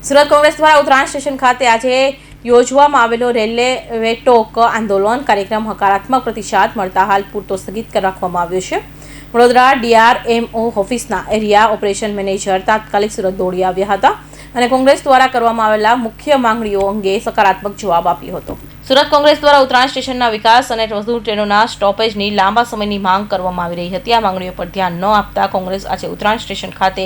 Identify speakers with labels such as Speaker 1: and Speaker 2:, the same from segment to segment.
Speaker 1: સુરત કોંગ્રેસ દ્વારા ઉત્તરાયણ સ્ટેશન ખાતે આજે યોજવામાં આવેલો રેલવે ટોક આંદોલન કાર્યક્રમ હકારાત્મક પ્રતિસાદ મળતા હાલ પૂરતો સ્થગિત રાખવામાં આવ્યો છે। વડોદરા DRMO ઓફિસના એરિયા ઓપરેશન મેનેજર તાત્કાલિક સુરત દોડી આવ્યા હતા અને કોંગ્રેસ દ્વારા કરવામાં આવેલા મુખ્ય માંગણીઓ અંગે સકારાત્મક જવાબ આપ્યો હતો। સુરત કોંગ્રેસ દ્વારા ઉત્તરાયણ સ્ટેશનના વિકાસ અને વધુ ટ્રેનોના સ્ટોપેજની લાંબા સમયની માંગ કરવામાં આવી રહી હતી। આ માંગણીઓ પર ધ્યાન ન આપતા કોંગ્રેસ આજે ઉત્તરાયણ સ્ટેશન ખાતે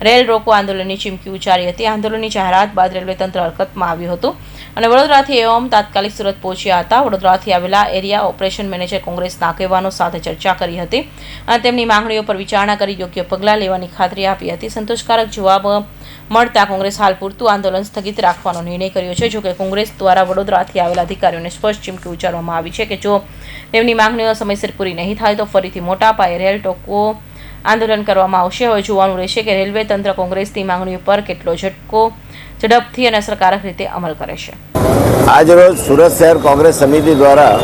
Speaker 1: રેલ રોકો આંદોલનની ચીમકી ઉચ્ચારી હતી। આંદોલનની જાહેરાત બાદ રેલવે તંત્ર હરકતમાં આવ્યું હતું અને વડોદરાથી એઓમ તાત્કાલિક સુરત પહોંચ્યા હતા। વડોદરાથી આવેલા એરિયા ઓપરેશન મેનેજર કોંગ્રેસના આગેવાનો સાથે ચર્ચા કરી હતી અને તેમની માંગણીઓ પર વિચારણા કરી યોગ્ય પગલાં લેવાની ખાતરી આપી હતી। સંતોષકારક જવાબ મળતા કોંગ્રેસ હાલ પૂરતું આંદોલન સ્થગિત રાખવાનો નિર્ણય કર્યો છે। જોકે કોંગ્રેસ દ્વારા વડોદરાથી આવેલા અધિકારીઓને સ્પષ્ટ ચીમકી ઉચ્ચારવામાં આવી છે કે જો તેમની માંગણીઓ સમયસર પૂરી નહીં થાય તો ફરીથી મોટા પાયે રેલ ટોકો આંદોલન કરવામાં આવશે। હવે જોવાનું રહેશે કે રેલવે તંત્ર કોંગ્રેસની માંગણીઓ પર કેટલો ઝડપથી અને અસરકારક રીતે અમલ કરે છે।
Speaker 2: આજરોજ સુરત શહેર કોંગ્રેસ સમિતિ દ્વારા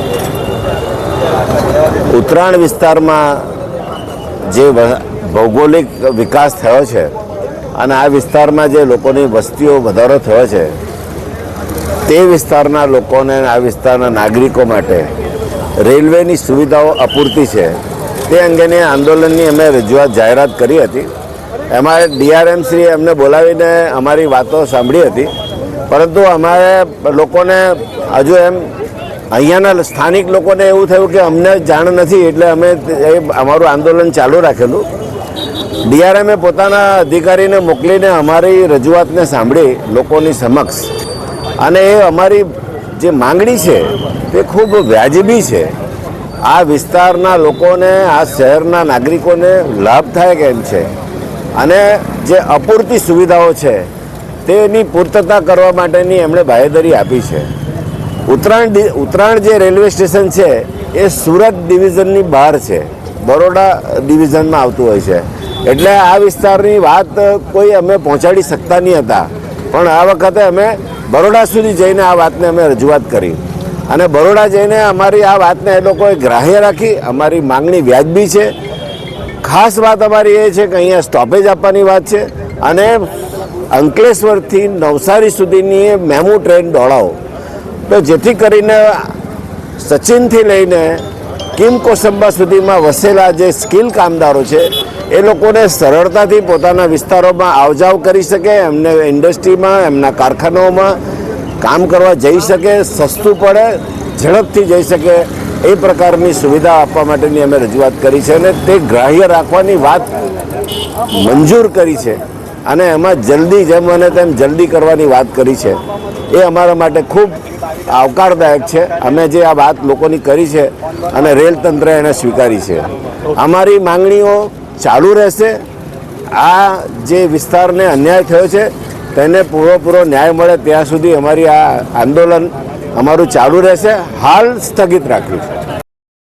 Speaker 2: ઉત્તરાયણ વિસ્તારમાં જે ભૌગોલિક વિકાસ થયો છે અને આ વિસ્તારમાં જે લોકોની વસ્તીઓ વધારો થયો છે તે વિસ્તારના લોકોને આ વિસ્તારના નાગરિકો માટે રેલવેની સુવિધાઓ અપૂરતી છે તે અંગેની આંદોલનની અમે રજૂઆત જાહેરાત કરી હતી। એમાં DRM શ્રીએ અમને બોલાવીને અમારી વાતો સાંભળી હતી, પરંતુ અમારે લોકોને હજુ એમ અહીંયાના સ્થાનિક લોકોને એવું થયું કે અમને જાણ નથી, એટલે અમે અમારું આંદોલન ચાલુ રાખેલું। DRMએ પોતાના અધિકારીને મોકલીને અમારી રજૂઆતને સાંભળી લોકોની સમક્ષ, અને એ અમારી જે માંગણી છે તે ખૂબ વ્યાજબી છે। આ વિસ્તારના લોકોને, આ શહેરના નાગરિકોને લાભ થાય કેમ છે અને જે અપૂરતી સુવિધાઓ છે તેની પૂર્તતા કરવા માટેની એમણે બાંહેધરી આપી છે। ઉત્તરાયણ જે રેલવે સ્ટેશન છે એ સુરત ડિવિઝનની બહાર છે, બરોડા ડિવિઝનમાં આવતું હોય છે, એટલે આ વિસ્તારની વાત કોઈ અમે પહોંચાડી શકતા નહીં હતા, પણ આ વખતે અમે બરોડા સુધી જઈને આ વાતને અમે રજૂઆત કરી અને બરોડા જઈને અમારી આ વાતને એ લોકોએ ગ્રાહ્ય રાખી। અમારી માંગણી વ્યાજબી છે। ખાસ વાત અમારી એ છે કે અહીંયા સ્ટોપેજ આપવાની વાત છે અને અંકલેશ્વરથી નવસારી સુધીની મેમુ ટ્રેન દોડાવો, તો જેથી કરીને સચિનથી લઈને કિમ કોસંબા સુધીમાં વસેલા જે સ્કિલ કામદારો છે એ લોકોને સરળતાથી પોતાના વિસ્તારોમાં આવજાવ કરી શકે, એમને ઇન્ડસ્ટ્રીમાં, એમના કારખાનાઓમાં કામ કરવા જઈ શકે, સસ્તું પડે, ઝડપથી જઈ શકે એ પ્રકારની સુવિધા આપવા માટેની અમે રજૂઆત કરી છે અને તે ગ્રાહ્ય રાખવાની વાત મંજૂર કરી છે અને એમાં જલ્દી જેમ બને તેમ જલ્દી કરવાની વાત કરી છે। એ અમારા માટે ખૂબ આવકારદાયક છે। અમે જે આ વાત લોકોની કરી છે અને રેલ તંત્રએ એને સ્વીકારી છે। અમારી માંગણીઓ ચાલુ રહેશે। આ જે વિસ્તારને અન્યાય થયો છે તેને પૂરો ન્યાય મળે ત્યાં સુધી અમારી આ આંદોલન અમારું ચાલુ રહેશે। હાલ સ્થગિત રાખ્યું છે।